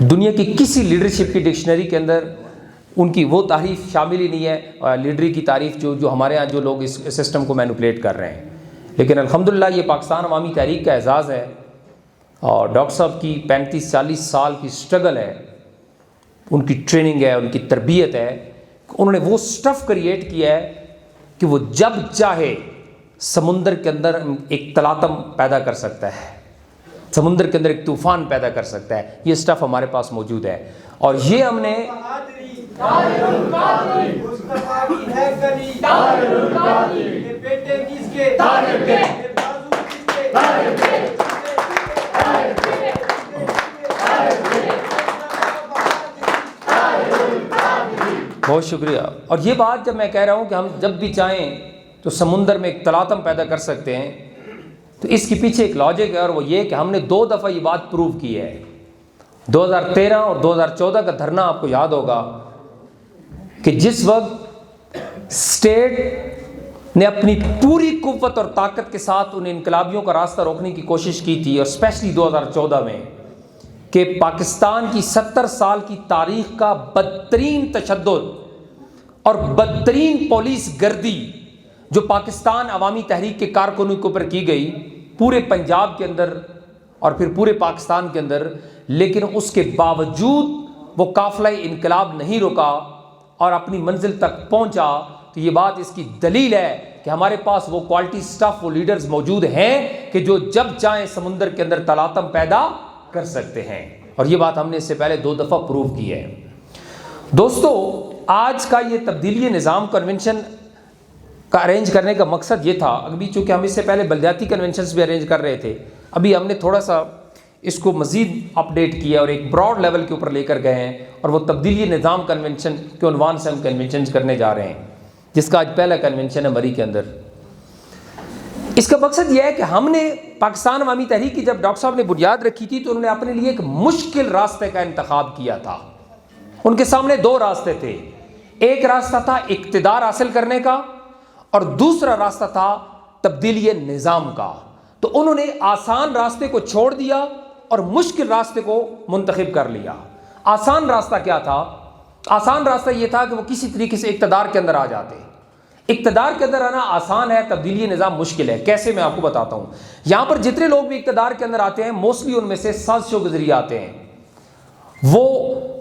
دنیا کی کسی لیڈرشپ کی ڈکشنری کے اندر ان کی وہ تعریف شامل ہی نہیں ہے، لیڈری کی تعریف جو ہمارے ہاں جو لوگ اس سسٹم کو مینوپولیٹ کر رہے ہیں۔ لیکن الحمدللہ یہ پاکستان عوامی تحریک کا اعزاز ہے، اور ڈاکٹر صاحب کی 35-40 سال کی سٹرگل ہے، ان کی ٹریننگ ہے، ان کی تربیت ہے، انہوں نے وہ سٹف کریٹ کیا ہے کہ وہ جب چاہے سمندر کے اندر ایک تلاطم پیدا کر سکتا ہے، سمندر کے اندر ایک طوفان پیدا کر سکتا ہے۔ یہ سٹف ہمارے پاس موجود ہے، اور یہ ہم نے بہت شکریہ۔ اور یہ بات جب میں کہہ رہا ہوں کہ ہم جب بھی چاہیں تو سمندر میں ایک تلاطم پیدا کر سکتے ہیں، تو اس کے پیچھے ایک لاجک ہے، اور وہ یہ کہ ہم نے 2 دفعہ یہ بات پروو کی ہے۔ 2013 اور 2014 کا دھرنا آپ کو یاد ہوگا کہ جس وقت اسٹیٹ نے اپنی پوری قوت اور طاقت کے ساتھ ان انقلابیوں کا راستہ روکنے کی کوشش کی تھی، اور اسپیشلی 2014 میں، کہ پاکستان کی 70 سال کی تاریخ کا بدترین تشدد اور بدترین پولیس گردی جو پاکستان عوامی تحریک کے کارکنوں کے اوپر کی گئی پورے پنجاب کے اندر اور پھر پورے پاکستان کے اندر، لیکن اس کے باوجود وہ قافلہ انقلاب نہیں رکا اور اپنی منزل تک پہنچا، تو یہ بات اس کی دلیل ہے کہ ہمارے پاس وہ کوالٹی سٹاف، وہ لیڈرز موجود ہیں کہ جو جب چاہیں سمندر کے اندر تلاطم پیدا کر سکتے ہیں، اور یہ بات ہم نے اس سے پہلے 2 دفعہ پروو کی ہے۔ دوستو، آج کا یہ تبدیلی نظام کنونشن کا ارینج کرنے کا مقصد یہ تھا، ابھی چونکہ ہم اس سے پہلے بلدیاتی کنونشنز بھی ارینج کر رہے تھے، ابھی ہم نے تھوڑا سا اس کو مزید اپڈیٹ کیا اور ایک براڈ لیول کے اوپر لے کر گئے ہیں، اور وہ تبدیلی نظام کنونشن کے عنوان سے ہم کنونشنز کرنے جا رہے ہیں، جس کا آج پہلا کنونشن ہے مری کے اندر۔ اس کا مقصد یہ ہے کہ ہم نے پاکستان عوامی تحریک کی جب ڈاکٹر صاحب نے بنیاد رکھی تھی تو انہوں نے اپنے لیے ایک مشکل راستے کا انتخاب کیا تھا۔ ان کے سامنے 2 راستے تھے، ایک راستہ تھا اقتدار حاصل کرنے کا، اور دوسرا راستہ تھا تبدیلی نظام کا۔ تو انہوں نے آسان راستے کو چھوڑ دیا اور مشکل راستے کو منتخب کر لیا۔ آسان راستہ کیا تھا؟ آسان راستہ یہ تھا کہ وہ کسی طریقے سے اقتدار کے اندر آ جاتے۔ اقتدار کے اندر آنا آسان ہے، تبدیلی نظام مشکل ہے۔ کیسے؟ میں آپ کو بتاتا ہوں۔ یہاں پر جتنے لوگ بھی اقتدار کے اندر آتے ہیں، موسٹلی ان میں سے سازشوں کے ذریعے آتے ہیں، وہ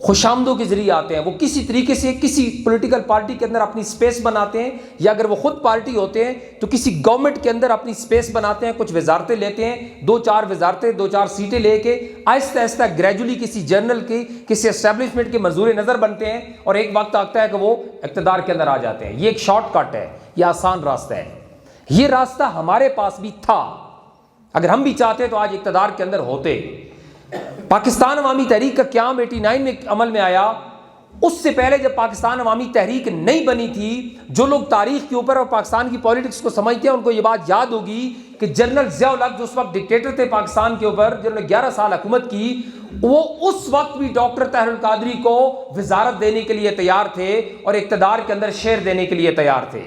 خوشامدوں کے ذریعے آتے ہیں، وہ کسی طریقے سے کسی پولیٹیکل پارٹی کے اندر اپنی سپیس بناتے ہیں، یا اگر وہ خود پارٹی ہوتے ہیں تو کسی گورنمنٹ کے اندر اپنی سپیس بناتے ہیں، کچھ وزارتیں لیتے ہیں، 2-4 وزارتیں، 2-4 سیٹیں لے کے آہستہ آہستہ گریجولی کسی جنرل کی، کسی اسٹیبلشمنٹ کے منظور نظر بنتے ہیں، اور ایک وقت آتا ہے کہ وہ اقتدار کے اندر آ جاتے ہیں۔ یہ ایک شارٹ کٹ ہے، یہ آسان راستہ ہے۔ یہ راستہ ہمارے پاس بھی تھا، اگر ہم بھی چاہتے تو آج اقتدار کے اندر ہوتے۔ پاکستان عوامی تحریک کا قیام 89 میں عمل میں آیا۔ اس سے پہلے جب پاکستان عوامی تحریک نہیں بنی تھی، جو لوگ تاریخ کے اوپر اور پاکستان کی پولیٹکس کو سمجھتے ہیں ان کو یہ بات یاد ہوگی کہ جنرل ضیاء الحق جو اس وقت ڈکٹیٹر تھے پاکستان کے اوپر، جنہوں نے 11 سال حکومت کی، وہ اس وقت بھی ڈاکٹر طاہر القادری کو وزارت دینے کے لیے تیار تھے اور اقتدار کے اندر شیئر دینے کے لیے تیار تھے۔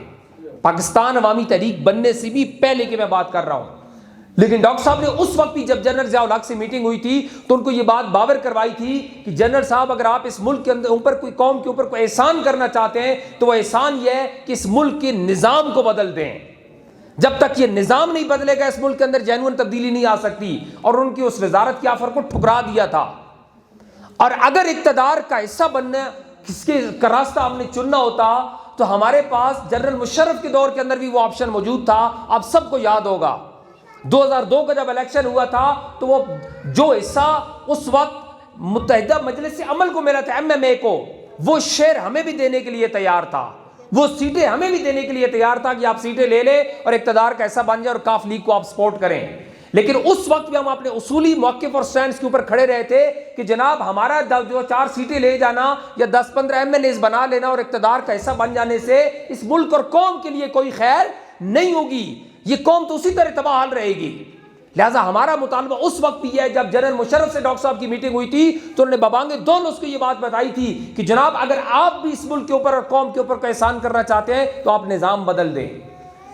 پاکستان عوامی تحریک بننے سے بھی پہلے کی میں بات کر رہا ہوں۔ لیکن ڈاکٹر صاحب نے اس وقت بھی جب جنرل ضیاء الحق سے میٹنگ ہوئی تھی تو ان کو یہ بات باور کروائی تھی کہ جنرل صاحب، اگر آپ اس ملک کے اندر اوپر کوئی قوم کے اوپر کوئی احسان کرنا چاہتے ہیں تو وہ احسان یہ ہے کہ اس ملک کے نظام کو بدل دیں۔ جب تک یہ نظام نہیں بدلے گا اس ملک کے اندر جینوئن تبدیلی نہیں آ سکتی، اور ان کی اس وزارت کی آفر کو ٹھکرا دیا تھا۔ اور اگر اقتدار کا حصہ بننا کس کے راستہ ہم نے چننا ہوتا تو ہمارے پاس جنرل مشرف کے دور کے اندر بھی وہ آپشن موجود تھا۔ آپ سب کو یاد ہوگا 2002 کا جب الیکشن ہوا تھا تو وہ جو حصہ اس وقت متحدہ مجلس عمل کو ملا تھا، MMA کو، وہ شیئر ہمیں بھی دینے کے لیے تیار تھا، وہ سیٹیں ہمیں بھی دینے کے لیے تیار تھا کہ آپ سیٹیں لے لیں اور اقتدار کا ایسا بن جائے اور کاف لیگ کو آپ سپورٹ کریں۔ لیکن اس وقت بھی ہم اپنے اصولی موقف اور سٹینڈز کے اوپر کھڑے رہے تھے کہ جناب ہمارا 2-4 سیٹیں لے جانا یا 10-15 MLAs بنا لینا اور اقتدار کا حصہ بن جانے سے اس ملک اور قوم کے لیے کوئی خیر نہیں ہوگی، یہ قوم تو اسی طرح تباہ حال رہے گی۔ لہٰذا ہمارا مطالبہ اس وقت بھی ہے، جب جنرل مشرف سے ڈاکٹر صاحب کی میٹنگ ہوئی تھی تو انہوں نے بابانگے دونوں اس کو یہ بات بتائی تھی کہ جناب اگر آپ بھی اس ملک کے اوپر اور قوم کے اوپر کا احسان کرنا چاہتے ہیں تو آپ نظام بدل دیں۔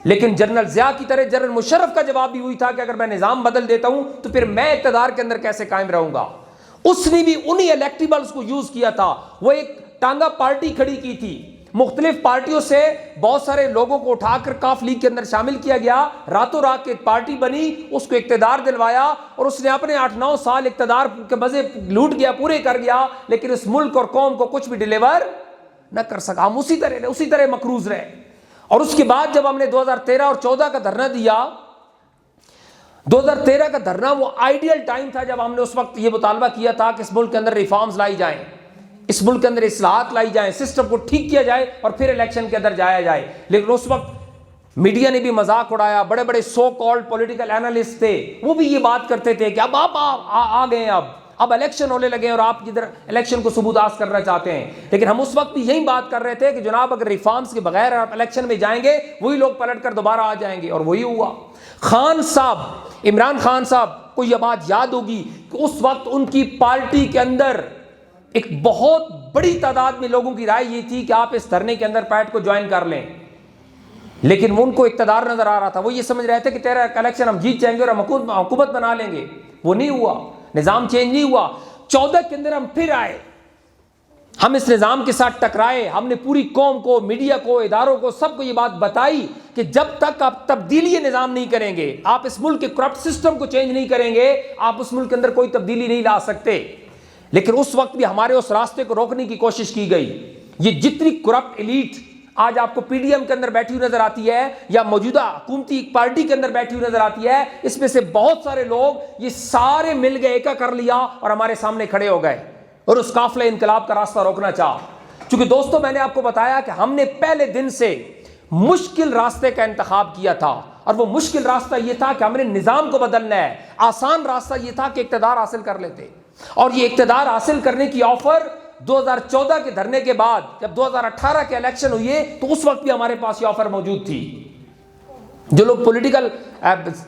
لیکن جنرل ضیاء کی طرح جنرل مشرف کا جواب بھی ہوئی تھا کہ اگر میں نظام بدل دیتا ہوں تو پھر میں اقتدار کے اندر کیسے قائم رہوں گا۔ اس نے بھی انہی الیکٹیبلز کو یوز کیا تھا. وہ ایک ٹانگا پارٹی کھڑی کی تھی, مختلف پارٹیوں سے بہت سارے لوگوں کو اٹھا کر کاف لیگ کے اندر شامل کیا گیا, راتوں رات ایک پارٹی بنی, اس کو اقتدار دلوایا, اور اس نے اپنے 8-9 سال اقتدار کے مزے لوٹ گیا, پورے کر گیا, لیکن اس ملک اور قوم کو کچھ بھی ڈیلیور نہ کر سکا. ہم اسی طرح مقروض رہے. اور اس کے بعد جب ہم نے 2013 اور 14 کا دھرنا دیا, 2013 کا دھرنا وہ آئیڈیل ٹائم تھا جب ہم نے اس وقت یہ مطالبہ کیا تھا کہ اس ملک کے اندر ریفارمز لائی جائیں, اس ملک کے اندر اصلاحات لائی جائیں, سسٹم کو ٹھیک کیا جائے اور پھر الیکشن کے اندر جایا جائے. لیکن اس وقت میڈیا نے بھی مذاق اڑایا, بڑے بڑے سو کالڈ پولیٹیکل اینالسٹ تھے, وہ بھی یہ بات کرتے تھے کہ اب آپ آ گئے, اب الیکشن ہونے لگے اور آپ ادھر الیکشن کو ثبوتاز کرنا چاہتے ہیں. لیکن ہم اس وقت بھی یہی بات کر رہے تھے کہ جناب اگر ریفارمز کے بغیر آپ الیکشن میں جائیں گے, وہی لوگ پلٹ کر دوبارہ آ جائیں گے, اور وہی ہوا. خان صاحب, عمران خان صاحب کو یہ بات یاد ہوگی کہ اس وقت ان کی پارٹی کے اندر ایک بہت بڑی تعداد میں لوگوں کی رائے یہ تھی کہ آپ اس دھرنے کے اندر پیٹ کو جوائن کر لیں, لیکن وہ ان کو اقتدار نظر آ رہا تھا. وہ یہ سمجھ رہے تھے کہ تیرا الیکشن ہم جیت جائیں گے اور ہم حکومت بنا لیں گے. وہ نہیں ہوا, نظام چینج نہیں ہوا. 14 کے اندر ہم پھر آئے, ہم اس نظام کے ساتھ ٹکرائے. ہم نے پوری قوم کو, میڈیا کو, اداروں کو, سب کو یہ بات بتائی کہ جب تک آپ تبدیلی نظام نہیں کریں گے, آپ اس ملک کے کرپٹ سسٹم کو چینج نہیں کریں گے, آپ اس ملک کے اندر کوئی تبدیلی نہیں لا سکتے. لیکن اس وقت بھی ہمارے اس راستے کو روکنے کی کوشش کی گئی. یہ جتنی کرپٹ ایلیٹ آج آپ کو پی ڈی ایم کے اندر بیٹھی ہوئی نظر آتی ہے یا موجودہ حکومتی پارٹی کے اندر بیٹھی ہوئی نظر آتی ہے, اس میں سے بہت سارے لوگ یہ سارے مل گئے, ایکا کر لیا اور ہمارے سامنے کھڑے ہو گئے اور اس قافلہ انقلاب کا راستہ روکنا چاہا. چونکہ دوستوں میں نے آپ کو بتایا کہ ہم نے پہلے دن سے مشکل راستے کا انتخاب کیا تھا, اور وہ مشکل راستہ یہ تھا کہ ہم نے نظام کو بدلنا ہے. آسان راستہ یہ تھا کہ اقتدار حاصل کر لیتے, اور یہ اقتدار حاصل کرنے کی آفر 2014 کے دھرنے کے بعد جب 2018 کے الیکشن ہوئے تو اس وقت بھی ہمارے پاس یہ آفر موجود تھی. جو لوگ پولیٹیکل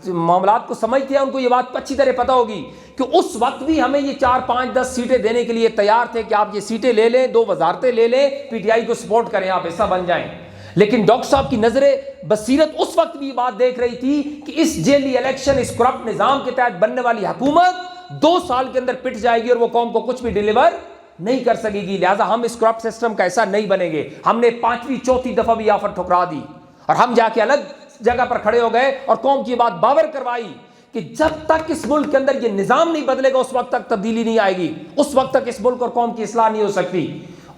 معاملات کو سمجھتے ہیں ان کو یہ بات اچھی طرح پتہ ہوگی کہ اس وقت بھی ہمیں یہ 4, 5, 10 سیٹیں دینے کے لیے تیار تھے کہ آپ یہ سیٹیں لے لیں, 2 وزارتیں لے لیں, پی ٹی آئی کو سپورٹ کریں, آپ ایسا بن جائیں. لیکن ڈاکٹر صاحب کی نظر بصیرت اس وقت بھی بات دیکھ رہی تھی کہ اس جیلی الیکشن, اس کرپٹ نظام کے تحت بننے والی حکومت 2 سال کے اندر پٹ جائے گی اور وہ قوم کو کچھ بھی ڈیلیور نہیں کر سکے گی. لہٰذا ہم اس کرپٹ سسٹم کا ایسا نہیں بنیں گے. ہم نے 5ویں 4تھی دفعہ بھی آفر ٹھکرا دی اور ہم جا کے الگ جگہ پر کھڑے ہو گئے اور قوم کی بات باور کروائی کہ جب تک اس ملک کے اندر یہ نظام نہیں بدلے گا اس وقت تک تبدیلی نہیں آئے گی, اس وقت تک اس ملک اور قوم کی اصلاح نہیں ہو سکتی.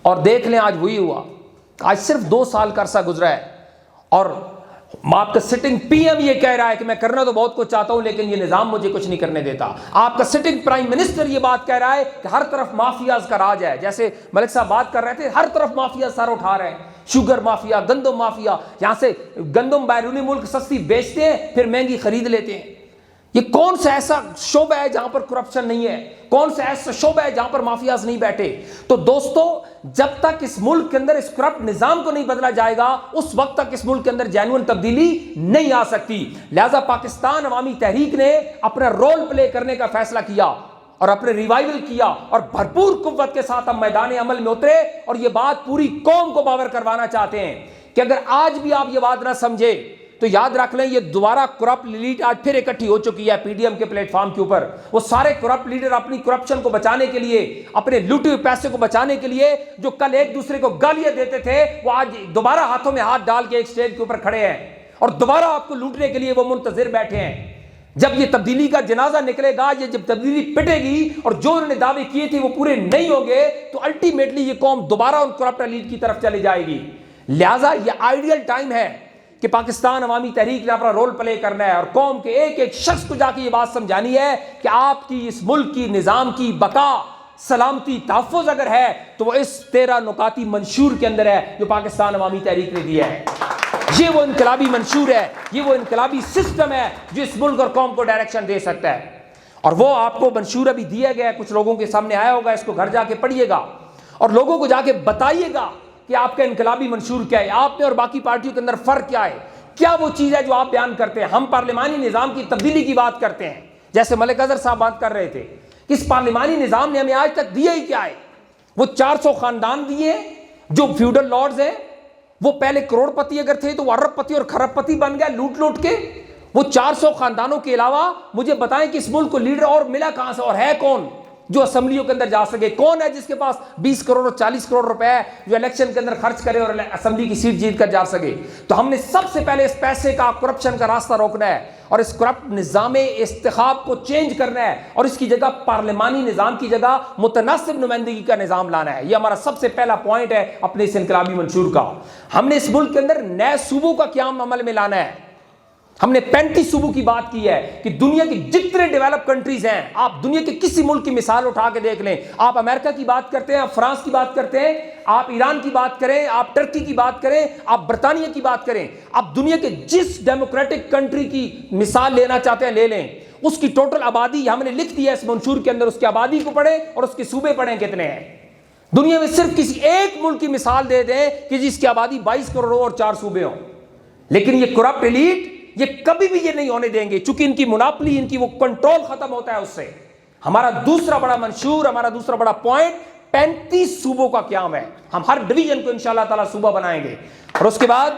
اور دیکھ لیں آج وہی ہوا. آج صرف 2 سال کا عرصہ گزرا ہے اور آپ کا سٹنگ پی ایم یہ کہہ رہا ہے کہ میں کرنا تو بہت کچھ چاہتا ہوں لیکن یہ نظام مجھے کچھ نہیں کرنے دیتا. آپ کا سٹنگ پرائم منسٹر یہ بات کہہ رہا ہے کہ ہر طرف مافیاز کا راج ہے. جیسے ملک صاحب بات کر رہے تھے, ہر طرف مافیا سر اٹھا رہے ہیں, شوگر مافیا, گندم مافیا, یہاں سے گندم بیرونی ملک سستی بیچتے ہیں پھر مہنگی خرید لیتے ہیں. یہ کون سا ایسا شعبہ ہے جہاں پر کرپشن نہیں ہے؟ کون سا ایسا شعبہ ہے جہاں پر مافیاز نہیں بیٹھے؟ تو دوستو, جب تک اس ملک کے اندر اس کرپٹ نظام کو نہیں بدلا جائے گا اس وقت تک اس ملک کے اندر جینوئن تبدیلی نہیں آ سکتی. لہذا پاکستان عوامی تحریک نے اپنا رول پلے کرنے کا فیصلہ کیا اور اپنے ریوائول کیا اور بھرپور قوت کے ساتھ ہم میدان عمل میں اترے اور یہ بات پوری قوم کو باور کروانا چاہتے ہیں کہ اگر آج بھی آپ یہ بات نہ سمجھے تو یاد رکھ لیں یہ دوبارہ کرپٹ لیڈ آج پھر اکٹھی ہو چکی ہے پی ڈی ایم کے پلیٹ فارم کے اوپر. وہ سارے کرپٹ لیڈر اپنی کرپشن کو بچانے کے لیے, اپنے لوٹے ہوئے پیسے کو بچانے کے لیے جو کل ایک دوسرے کو گالیاں دیتے تھے وہ آج دوبارہ ہاتھوں میں ہاتھ ڈال کے ایک سٹیج کے اوپر کھڑے ہیں اور دوبارہ آپ کو لوٹنے کے لیے وہ منتظر بیٹھے ہیں. جب یہ تبدیلی کا جنازہ نکلے گا, یہ جب تبدیلی پٹے گی اور جو انہوں نے دعوے کیے تھے وہ پورے نہیں ہوں گے تو الٹیمیٹلی یہ قوم دوبارہ ان کرپٹ لیڈ کی طرف چلی جائے گی. لہٰذا یہ آئیڈیل ٹائم ہے کہ پاکستان عوامی تحریک نے اپنا رول پلے کرنا ہے اور قوم کے ایک ایک شخص کو جا کے یہ بات سمجھانی ہے کہ آپ کی اس ملک کی نظام کی بقا, سلامتی, تحفظ اگر ہے تو وہ اس 13 نکاتی منشور کے اندر ہے جو پاکستان عوامی تحریک نے دیا ہے. یہ وہ انقلابی منشور ہے, یہ وہ انقلابی سسٹم ہے جو اس ملک اور قوم کو ڈائریکشن دے سکتا ہے. اور وہ آپ کو منشور ابھی دیا گیا ہے, کچھ لوگوں کے سامنے آیا ہوگا, اس کو گھر جا کے پڑھیے گا اور لوگوں کو جا کے بتائیے گا کہ آپ کا انقلابی منشور کیا ہے, آپ میں اور باقی پارٹیوں کے اندر فرق کیا ہے, کیا وہ چیز ہے جو آپ بیان کرتے ہیں. ہم پارلیمانی نظام کی تبدیلی کی بات کرتے ہیں جیسے ملک اظہر صاحب بات کر رہے تھے. اس پارلیمانی نظام نے ہمیں آج تک دیا ہی کیا ہے؟ وہ 400 خاندان دیے جو فیوڈل لارڈز ہیں, وہ پہلے کروڑ پتی اگر تھے تو وہ ارب پتی اور خرب پتی بن گئے لوٹ لوٹ کے. وہ 400 خاندانوں کے علاوہ مجھے بتائیں کہ اس ملک کو لیڈر اور ملا کہاں سے اور ہے کون؟ جو اسمبلیوں کے اندر جا سکے؟ کون ہے جس کے پاس 20 کروڑ اور 40 کروڑ روپے ہے جو الیکشن کے اندر خرچ کرے اور اسمبلی کی سیٹ جیت کر جا سکے؟ تو ہم نے سب سے پہلے اس پیسے کا، کرپشن کا راستہ روکنا ہے اور اس کرپٹ نظام انتخاب کو چینج کرنا ہے اور اس کی جگہ پارلیمانی نظام کی جگہ متناسب نمائندگی کا نظام لانا ہے۔ یہ ہمارا سب سے پہلا پوائنٹ ہے اپنے اس انقلابی منشور کا۔ ہم نے اس ملک کے اندر نئے صوبوں کا قیام عمل میں لانا ہے۔ ہم نے 35 صوبوں کی بات کی ہے کہ دنیا کی جتنے ڈیولپ کنٹریز ہیں، آپ دنیا کے کسی ملک کی مثال اٹھا کے دیکھ لیں، آپ امریکہ کی بات کرتے ہیں، آپ فرانس کی بات کرتے ہیں، آپ ایران کی بات کریں، آپ ٹرکی کی بات کریں، آپ برطانیہ کی بات کریں، آپ دنیا کے جس ڈیموکریٹک کنٹری کی مثال لینا چاہتے ہیں لے لیں، اس کی ٹوٹل آبادی ہم نے لکھ دی ہے اس منشور کے اندر، اس کی آبادی کو پڑھیں اور اس کے صوبے پڑھیں کتنے ہیں۔ دنیا میں صرف کسی ایک ملک کی مثال دے دیں کہ جس کی آبادی 22 کروڑ اور 4 صوبے ہوں، لیکن یہ کرپٹ ایلیٹ یہ کبھی بھی یہ نہیں ہونے دیں گے، چونکہ ان کی مناپلی، ان کی وہ کنٹرول ختم ہوتا ہے اس سے۔ ہمارا دوسرا بڑا منشور، ہمارا دوسرا بڑا پوائنٹ 35 صوبوں کا قیام ہے۔ ہم ہر ڈویژن کو انشاءاللہ تعالی صوبہ بنائیں گے اور اس کے بعد